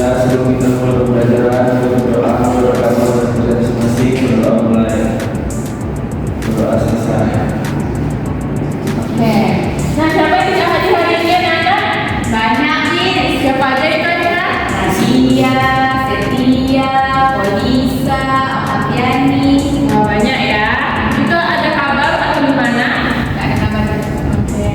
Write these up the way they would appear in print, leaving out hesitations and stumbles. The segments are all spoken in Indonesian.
Ya, sebelum kita mulai pembelajaran, kita berdoa mendoakan kita masing-masing. Berdoa mulai, berdoa selesai. Oke. Nah, siapa yang tidak hadir hari ini anak-anak? Banyak nih. Siapa aja itu anak? Nasia, Setia, Polisa, Apiani. Oh, banyak ya. Itu ada kabar atau gimana? Tidak ada kabar. Oke.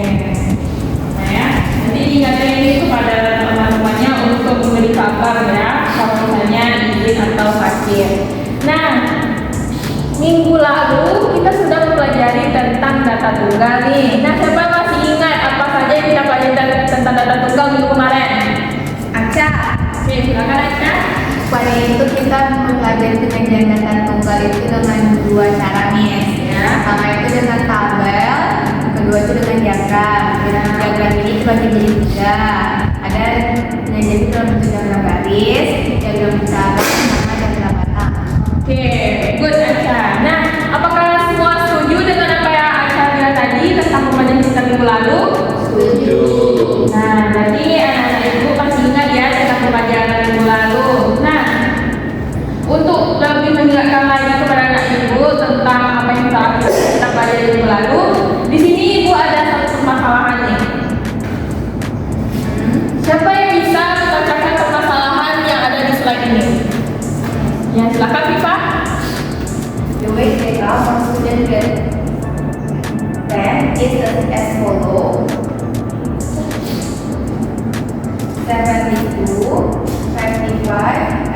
Nah ya, nanti diingatkan ini kepada teman-temannya untuk memberi kabar ya, kalau misalnya izin atau sakit. Nah, minggu lalu kita sudah mempelajari tentang data tunggal nih. Nah, siapa masih ingat apa saja yang kita pelajari tentang data tunggal minggu kemarin? Aca. Oke, silakan Aca. Pada itu kita mempelajari penyajian data tunggal itu dengan dua cara nih. Ya. Pertama itu dengan tabel, kedua itu dengan diagram. Diagram ini dibagi jadi tiga. Ada penyajian itu dalam bentuk diagram garis, diagram tabel, sama diagram batang. Oke, good Aca. Nah, apakah semua setuju dengan apa yang Aca bilang tadi tentang pembelajaran kita minggu lalu? Setuju. Nah, berarti anak-anak ibu pasti ingat ya tentang pembelajaran minggu lalu. Nah, untuk lebih menjelaskan lagi kepada anak ibu tentang apa yang kita pelajari minggu lalu, di sini ibu ada satu permasalahan nih. Siapa yang bisa membacakan permasalahan yang ada di slide ini? Ya, silakan Viva. The weight data for student grade 10 is as follow: 72, 55,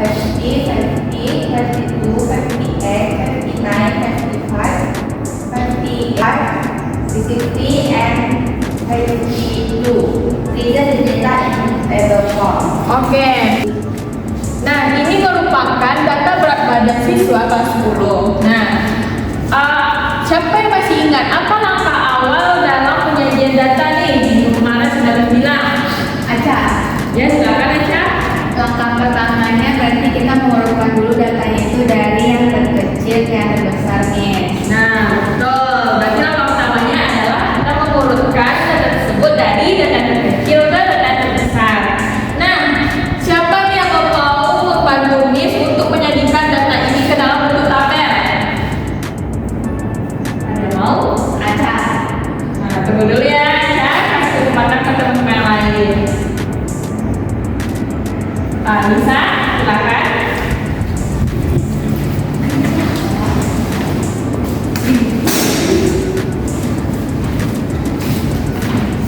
50, 50, 52, 58, 59, 55, 58, 60, and 52. Reason the data in table form. Oke. Nah, ini merupakan data berat badan siswa kelas 10. Nah, siapa yang masih ingat apa langkah awal dalam penyajian data nih? Minggu kemarin sudah bilang. Aca, Ya, silakan Aca. langkah pertamanya berarti kita mengurutkan dulu datanya itu dari yang terkecil ke yang terbesar nih. Nah, betul. Berarti langkah pertamanya adalah kita mengurutkan data tersebut dari data terkecil ke data terbesar. Nah, siapa nih yang mau membantu Miss untuk menyajikan data ini ke dalam bentuk tabel? Ada yang mau? Aca, Nah, tunggu dulu ya, kasih kesempatan ke teman-teman yang lain. Nisa, silakan.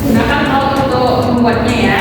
Silakan mau untuk membuatnya ya.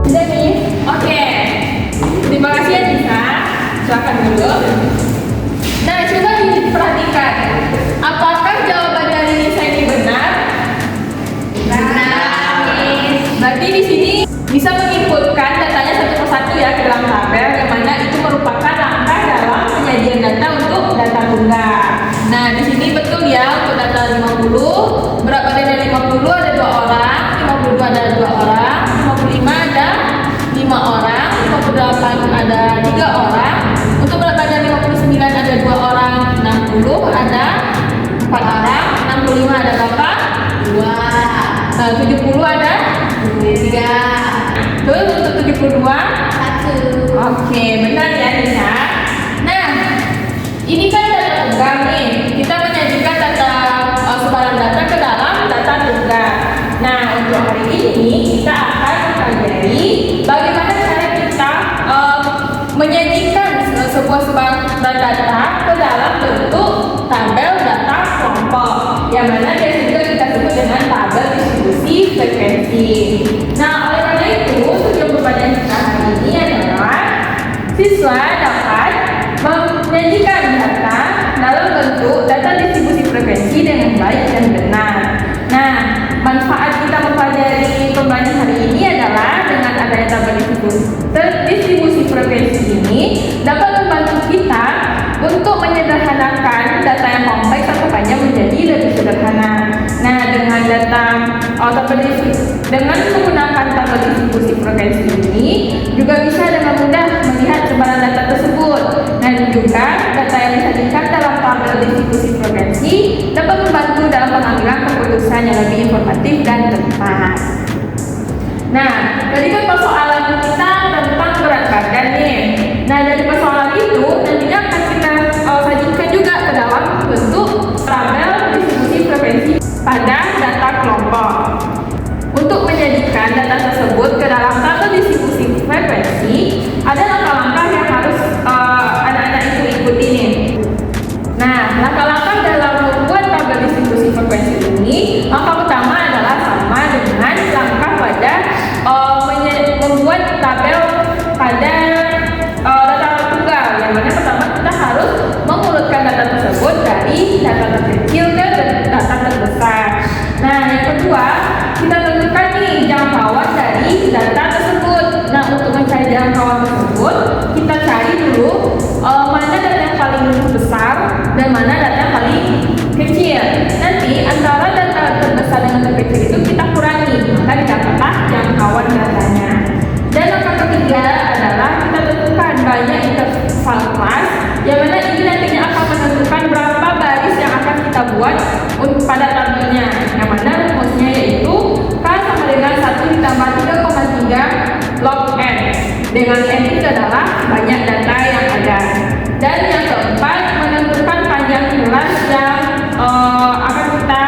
Sudah nih, oke. Terima kasih ya Nisa. Silakan dulu. Nah, coba diperhatikan. Apakah jawaban dari Nisa ini benar? Berarti di sini bisa menginputkan datanya satu persatu ya ke dalam tabel, yang mana itu merupakan langkah dalam penyajian data untuk data tunggal. Nah, di sini betul ya untuk data 50, berat badannya 50 ada 2 orang, 52 ada 2 orang, 55 ada 5 orang, 58 ada 3 orang, untuk berat badan 59 ada 2 orang, 60 ada 4 orang, 65 ada berapa? 2. 70 ada 3. Terus untuk 72 1. Oke, benar ya Nisa. Nah, ini kan data tunggal nih. Kita menyajikan data sebarang data ke dalam data tunggal. Nah, untuk hari ini kita akan mempelajari bagaimana cara kita menyajikan sebuah sebarang data ke dalam bentuk tabel data kelompok, yang mana biasa juga kita sebut dengan tabel distribusi frekuensi. Nah, oleh karena itu, tujuan pembelajaran kita hari ini adalah siswa dapat baik dan benar. Nah, manfaat kita mempelajari pembanding hari ini adalah dengan adanya tabel distribusi frekuensi ini dapat membantu kita untuk menyederhanakan data yang kompleks atau panjang menjadi lebih sederhana. Nah, dengan menggunakan tabel distribusi frekuensi ini juga bisa dengan mudah melihat sebaran data tersebut. Dan juga data yang disajikan dalam tabel distribusi frekuensi dapat membantu dalam pengambilan keputusan yang lebih informatif dan tepat. Nah, tadi kan persoalan kita tentang berat badan nih. Nah, dari persoalan itu nantinya akan kita sajikan juga ke dalam bentuk tabel distribusi frekuensi pada data kelompok. Untuk menjadikan data tersebut ke dalam tabel distribusi frekuensi, ada langkah-langkah yang harus anak-anak itu ikuti nih. Nah, langkah-langkah dalam membuat tabel distribusi frekuensi ini, langkah pertama adalah sama dengan langkah pada membuat tabel pada data tunggal, yang mana pertama kita harus mengurutkan data tersebut dari data terkecil ke data terbesar. Nah, yang kedua, kita tentukan nih jangkauan dari data tersebut. Nah, untuk mencari jangkauan tersebut, kita cari dulu mana data yang paling besar dan mana data yang paling kecil. Nanti antara data terbesar dengan terkecil itu kita kurangi, maka didapatlah jangkauan datanya. Dan langkah ketiga adalah kita tentukan banyak interval kelas, yang mana ini nantinya akan menentukan berapa baris yang akan kita buat pada tabelnya, yang mana rumusnya yaitu K sama dengan 1 ditambah 3,3 log N, dengan N itu adalah banyak data yang ada. Dan yang keempat, menentukan panjang kelas yang akan kita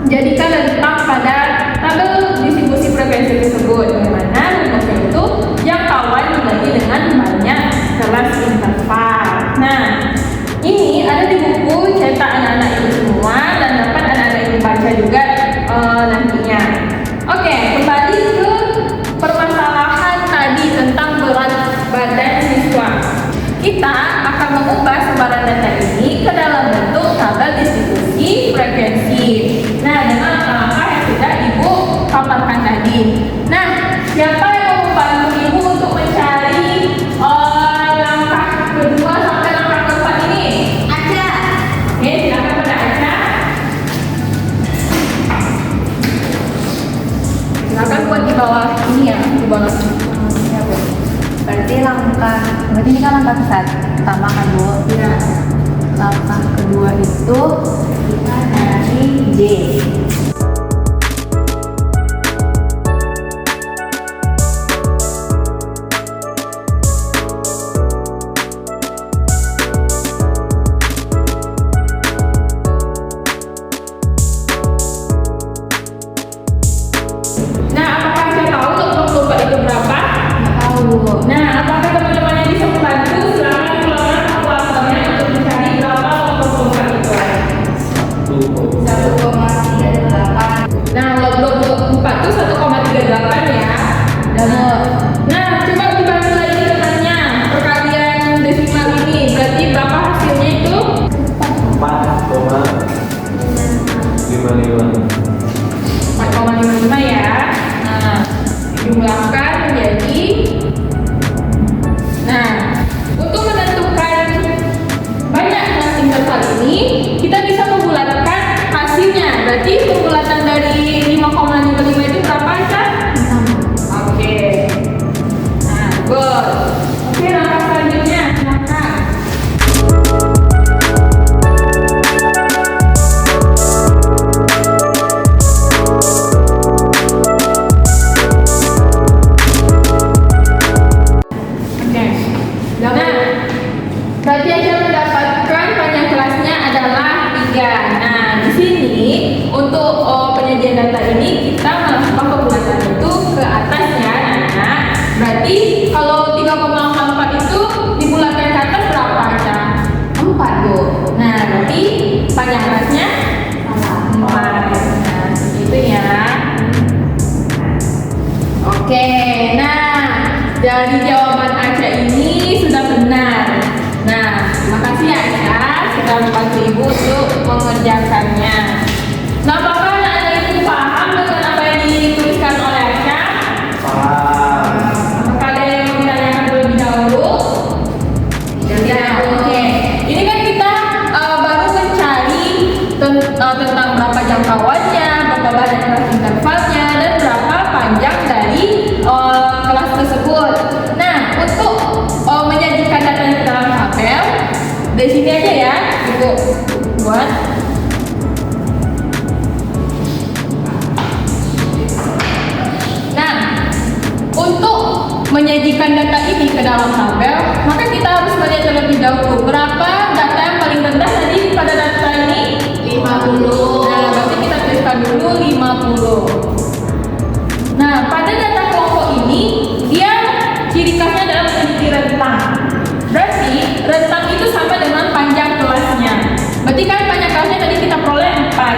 jadikan rentang pada tabel distribusi frekuensi tersebut, yang mana rumusnya itu jangkauan dibagi dengan banyak kelas interval. Nah, ini ada di buku cetak anak-anak itu semua dan dapat anak-anak itu baca juga nantinya. Oke, kembali ke permasalahan tadi tentang berat badan siswa. Kita akan mengubah sebaran data ini ke dalam bentuk tabel distribusi frekuensi. Nah, dengan langkah yang sudah Ibu paparkan tadi. Nah, siapa yang mau membantu Ibu untuk mencari langkah kedua sampai langkah keempat ini? Aca. Oke, silakan pada Aca. Silakan buat di bawah ini ya, di bawah. Berarti ini kan langkah pertama kan Bu? Ya. Langkah kedua itu kita dari J. Nah, apakah saya tahu untuk kelompok itu berapa? Nggak tahu. Nah, apakah teman-teman yang bisa membantu? Silakan keluarkan kalkulatornya untuk mencari berapa kelompok itu. 1,38. Nah, log 24 itu 1,38 ya. Nah, coba dibantu lagi temannya. Perkalian desimal ini berarti berapa hasilnya itu? 4,55. 4,55 ya. Nah, dijumlahkan menjadi. Nah, untuk menentukan banyak interval ini, kita bisa membulatkan hasilnya. Berarti pembulatan dari 5,55 itu berapa aja? Oke. Nah, good. Oke, langkah selanjutnya. Silakan. Oke. Nah, berarti aja mendapatkan panjang kelasnya adalah 3. Nah, di sini untuk penyajian data ini kita melakukan pembulatan itu ke atasnya, anak. Berarti kalau 3,4 itu dibulatkan ke atas berapa aja? 4 Bu. Nah, berarti panjang kelasnya 4. Nah, itu ya. Oke, nah dari jawaban Aca ini sudah benar. Nah, terima kasih Aca sudah membantu Ibu untuk mengerjakannya. tentang berapa jangkauannya, berapa banyak kelas intervalnya, dan berapa panjang dari kelas tersebut. Nah, untuk menyajikan data di dalam tabel, di sini aja ya, Ibu buat. Nah, untuk menyajikan data ini ke dalam tabel, maka kita harus melihat terlebih dahulu berapa data yang paling rendah tadi pada data ini 50. Nah, berarti kita tuliskan dulu 50. Nah, pada data kelompok ini dia ciri khasnya adalah memiliki rentang. Berarti rentang itu sama dengan panjang kelasnya. Berarti kan panjang kelasnya tadi kita peroleh 4.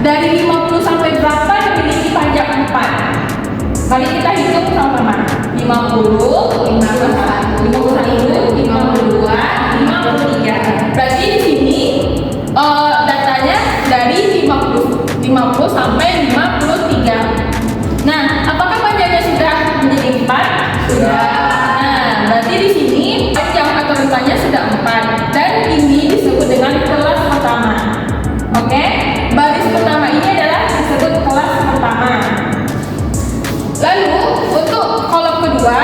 Dari 50 sampai berapa yang memiliki panjang 4? Mari kita hitung sama-sama. 50, 51, 52, 53. Berarti di sini datanya dari 50 sampai 53. Nah, apakah panjangnya sudah menjadi 4? Sudah. Nah, berarti di sini panjang atau rentangnya sudah 4 dan ini disebut dengan kelas pertama. Oke? Baris pertama ini adalah disebut kelas pertama. Lalu untuk kolom kedua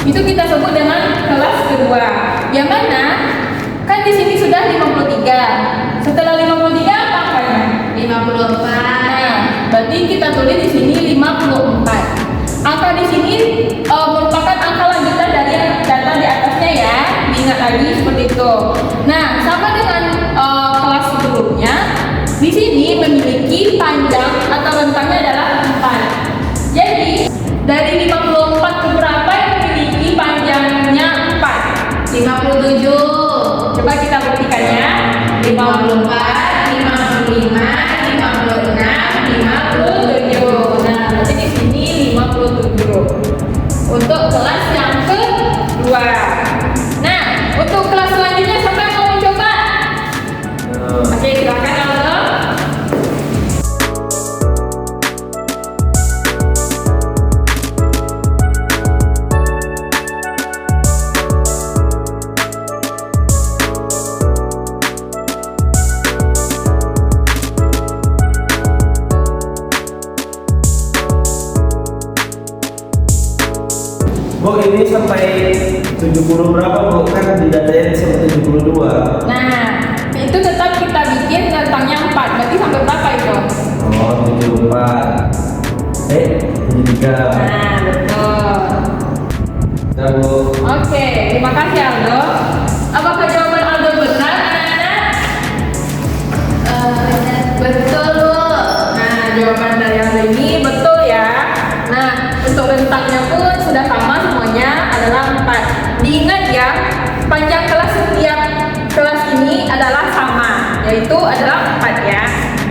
itu kita sebut dengan kelas kedua. Yang mana kan di sini sudah 53. Setelah 53 apa angkanya? 54. Nah, berarti kita tulis di sini 54. Angka di sini merupakan angka lanjutan dari data di atasnya ya. Diingat lagi seperti itu. Nah, sama dengan kelas sebelumnya, di sini memiliki panjang atau rentangnya adalah 4. Jadi, dari 54 ke berapa yang memiliki panjangnya 4? 57. Coba kita buktikan ya. 54, 55, 56, 57. Nah, berarti di sini 57. Untuk kelas yang kedua. Nah, untuk kelas selanjutnya siapa yang mau mencoba? Oke, silakan Aldo. Bu, ini sampai 70 berapa Bu? Kan di datanya sampai 72. Nah, itu tetap kita bikin rentangnya 4. Berarti sampai berapa itu? Oh, 74. 73. Nah, betul. Nah, Bu. Oke, terima kasih Aldo. Apakah jawaban Aldo benar, anak-anak? Betul, Bu. Nah, jawaban dari Aldo ini betul ya. Nah, untuk rentangnya pun sudah sama semuanya adalah 4. Diingat ya, panjang kelas setiap kelas ini adalah sama, yaitu adalah 4 ya.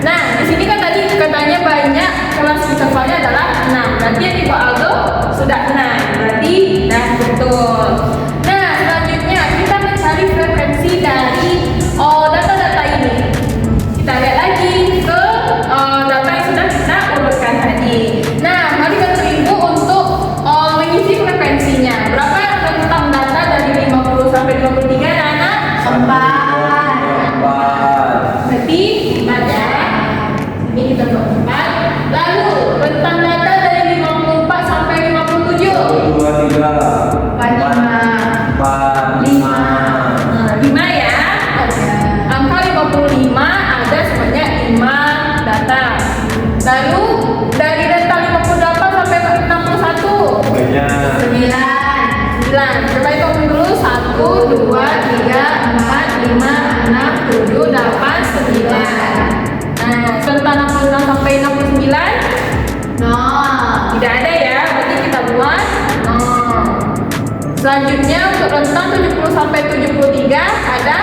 Nah, di sini kan tadi katanya banyak kelas intervalnya adalah 6. Berarti yang tipe Aldo sudah 6. Berarti dah betul. Nah, selanjutnya kita mencari frekuensi dari data-data ini. Kita lihat lagi ke data yang sudah kita urutkan tadi. Nah, mari bantu Ibu untuk mengisi frekuensinya. Berapa rentang data dari 50 sampai 53 anak? 4. Berarti 4 ya. Ini kita buat 4. Lalu rentang data dari 54 sampai 57. 2, 3. 45. 4, 5. Nah, 5 ya. Angka 55 ada sebanyak 5 data. Lalu dari rentang 58 sampai 61. Banyak. 9. Coba hitung dulu. 1, 2, 3, 4, 5, 6, 7, 8, 9. Nah, rentang 66 sampai 69 tidak ada ya. Berarti kita buat 0. Selanjutnya untuk rentang 70 sampai 73 ada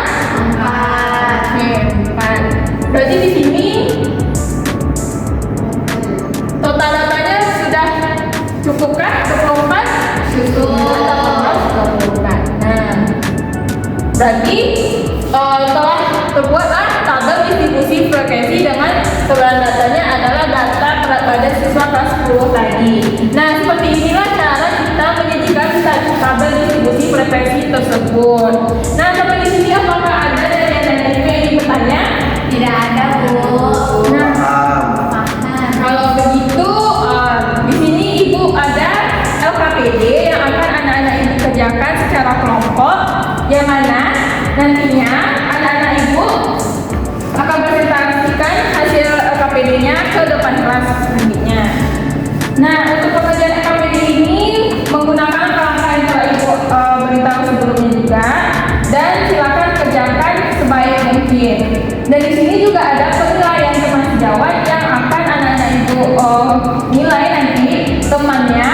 4. Oke, 4. Berarti di sini total datanya sudah cukupkah? 24? Cukup. 24. Nah, berarti telah terbuatlah tabel distribusi frekuensi dengan sebaran datanya adalah data berat badan siswa kelas 10 tadi. Nah, seperti inilah cara kita menyajikan tabel distribusi frekuensi tersebut. Nah, sampai di sini apakah ada dari yang Nah, untuk pengerjaan KPD ini menggunakan langkah yang telah Ibu beritahu sebelumnya juga, dan silakan kerjakan sebaik mungkin. Dan di sini juga ada penilaian teman sejawat yang akan anak-anak Ibu nilai nanti temannya.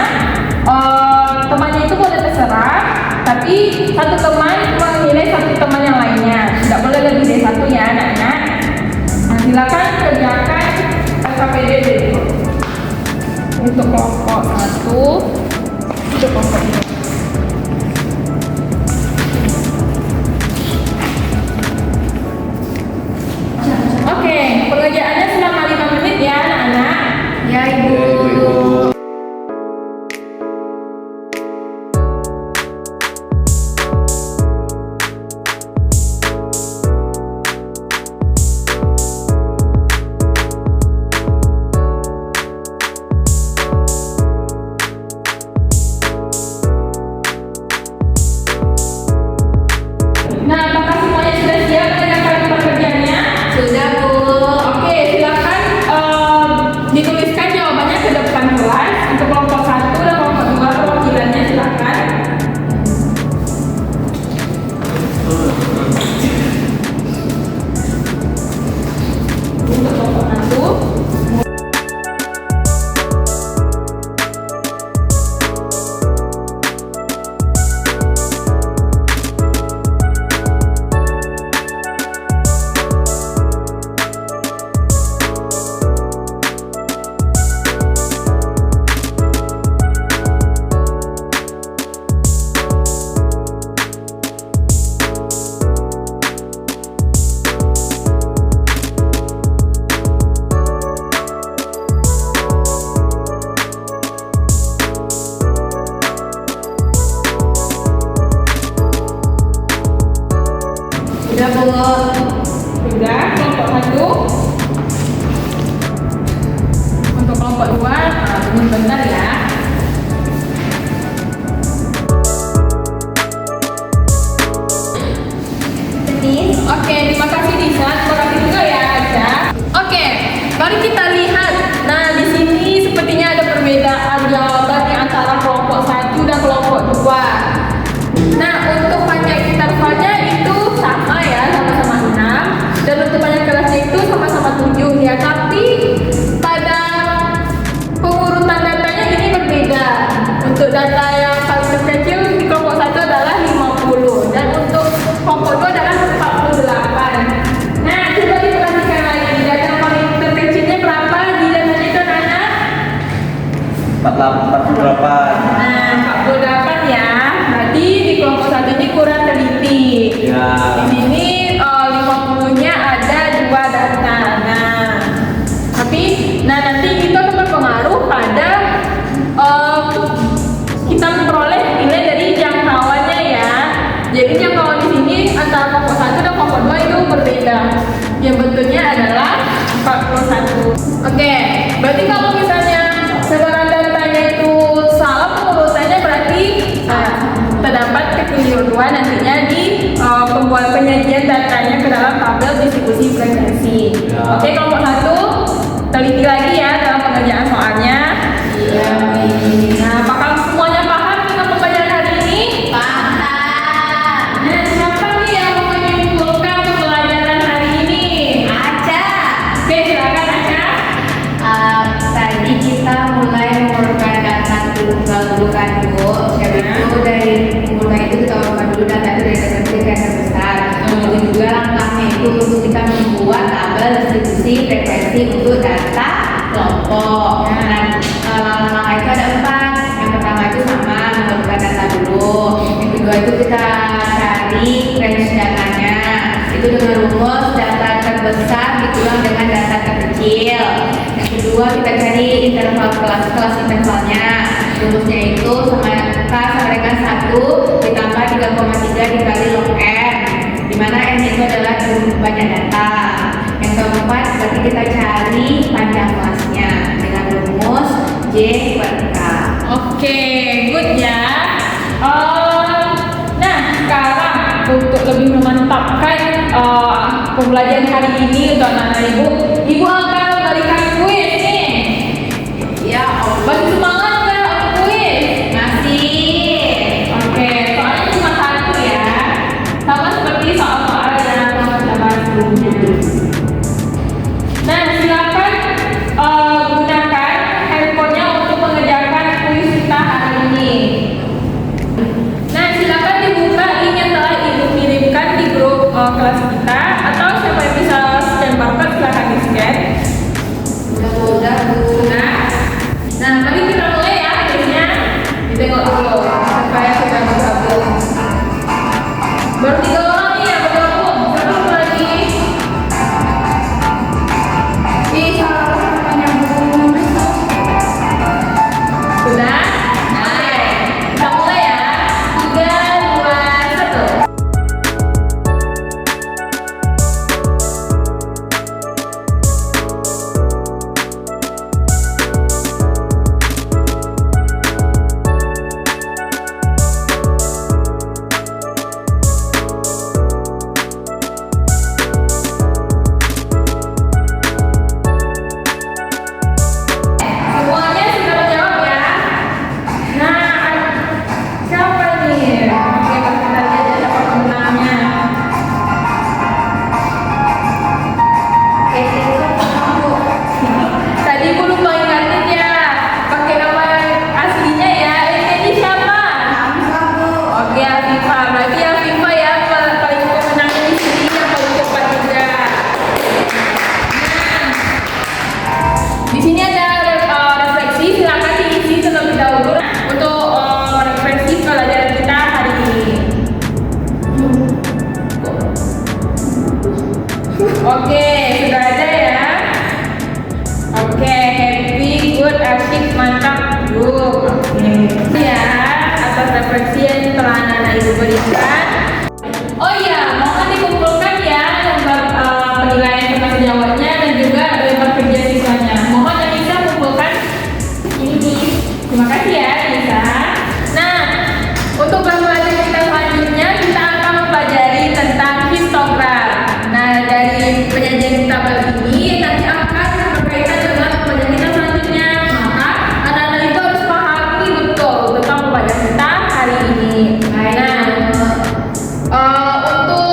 Temannya itu boleh terserah, tapi satu teman menilai satu teman yang lainnya. Tidak boleh lebih dari satu ya anak-anak. Nah, silakan kerjakan KPD dulu. Untuk kelompok 1, untuk kelompok 2. Oke, pengerjaannya selama 5 menit ya anak-anak. Ya Ibu. Nah, apakah semuanya sudah siap mengerjakan pekerjaannya? Sudah Bu. Oke, silakan dituliskan jawabannya ke depan kelas. Untuk kelompok 1 dan kelompok 2 perwakilannya silakan. Untuk kelompok 1. Sudah Bu. Sudah, kelompok 1. Untuk kelompok 2, tunggu sebentar ya. Oke, terima kasih Disa. Terima kasih juga ya Aca. Oke, mari kita lihat. Nah, di sini sepertinya ada perbedaan jawaban di antara kelompok 1 dan kelompok 2. Nah, untuk panjang intervalnya itu sama ya, sama-sama 6. Dan untuk panjang kelasnya itu sama-sama 7 ya. Tapi pada pengurutan datanya ini berbeda. Untuk data yang paling terkecil di kelompok 1 adalah 50. Dan untuk kelompok 2 adalah 48. Nah, coba diperhatikan lagi. Data yang paling terkecilnya berapa di datanya itu anak-anak? 48. Nah, 48 ya. Berarti di kelompok 1 ini kurang teliti. Ya. Di sini 50-nya ada 2 data. Nah, nanti itu akan berpengaruh pada kita memperoleh nilai dari jangkauannya ya. Jadi jangkauan di sini antara kelompok 1 dan kelompok 2 itu berbeda. Yang betulnya adalah 41. Oke, berarti kalau misalnya sebaran datanya itu salah pengurutannya, berarti terdapat kekeliruan nantinya di pembuat penyajian datanya ke dalam tabel distribusi frekuensi. Ya. Oke, kelompok 1 teliti lagi ya dalam pengerjaan soalnya. Iya. Nah, apakah semuanya paham dengan pembelajaran hari ini? Paham. Nah, siapa nih yang mau menyimpulkan pembelajaran hari ini? Aca. Oke, silakan Aca. Tadi kita mulai mengumpulkan data tunggal dulu kan Bu. Itu dari mulai itu kita urutkan dulu data itu dari data kecil ke data besar. Kemudian juga langkahnya itu untuk kita membuat tabel distribusi frekuensi untuk data kelompok. Dan langkah itu ada 4. Yang pertama itu sama mengumpulkan data dulu. Yang kedua itu kita cari range datanya. Itu dengan rumus data terbesar dikulang dengan data terkecil. Yang kedua kita cari interval kelas intervalnya. Rumusnya itu sama dengan 1 ditambah 3,3 dikali log n, dimana n itu adalah banyak data. Yang keempat berarti kita cari panjang kelasnya dengan rumus J per K. Oke, good ya. Nah, sekarang untuk lebih memantapkan pembelajaran hari ini untuk anak-anak ibu akan memberikan kuis nih. Ya, Bagi sebelumnya. Nah, silakan gunakan handphonenya untuk mengerjakan kuis kita hari ini. Nah, silakan dibuka link yang telah ibu kirimkan di grup kelas kita, atau siapa yang bisa scan barcode silahkan di scan. Udah Bu. Nah, mari kita mulai ya kuisnya. Ditengok dulu supaya kita bergabung. Baru 3 orang nih yang bergabung. Satu lagi. Sudah? Oke. Kita mulai ya. 3, 2, 1. Semuanya sudah menjawab ya. Nah, siapa nih? Oke, kita lihat ya siapa pemenangnya. Tadi Bu lupa ingatin ya, pakai nama aslinya ya. Ini siapa? Oke, Afifa. Berarti Afifa ya paling pemenangnya di sini, yang paling cepat juga. Di sini ada refleksi, silakan diisi terlebih dahulu untuk refleksi pelajaran kita hari ini. Oke, sudah ada ya. Oke, happy, good, asik, mantap, good. Oke, ya atas refleksi yang telah anak-anak ibu berikan. Oh iya, mohon dikumpulkan ya lembar penilaian termasuk jawabnya dan juga lembar kerja siswanya. Mohon yang bisa kumpulkan ini nih. Terima kasih ya Nisa. Nah, untuk pembelajaran kita selanjutnya kita akan mempelajari tentang histogram. Nah, dari penyajian tabel ini nanti akan berkaitan dengan pembelajaran kita selanjutnya. Maka anak-anak itu harus pahami betul tentang pembelajaran kita hari ini. Untuk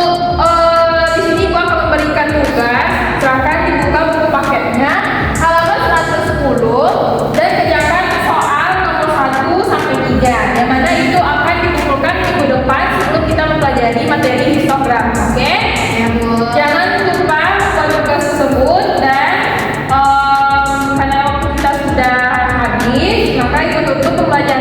di sini gua akan memberikan tugas. Silakan dibuka buku paketnya halaman 110 dan kerjakan soal nomor 1 sampai 3. Yang mana itu akan dikumpulkan minggu depan sebelum kita mempelajari materi histogram. Oke? Jangan lupa buat tugas tersebut dan karena waktu kita sudah habis, maka ikut tutup pembelajaran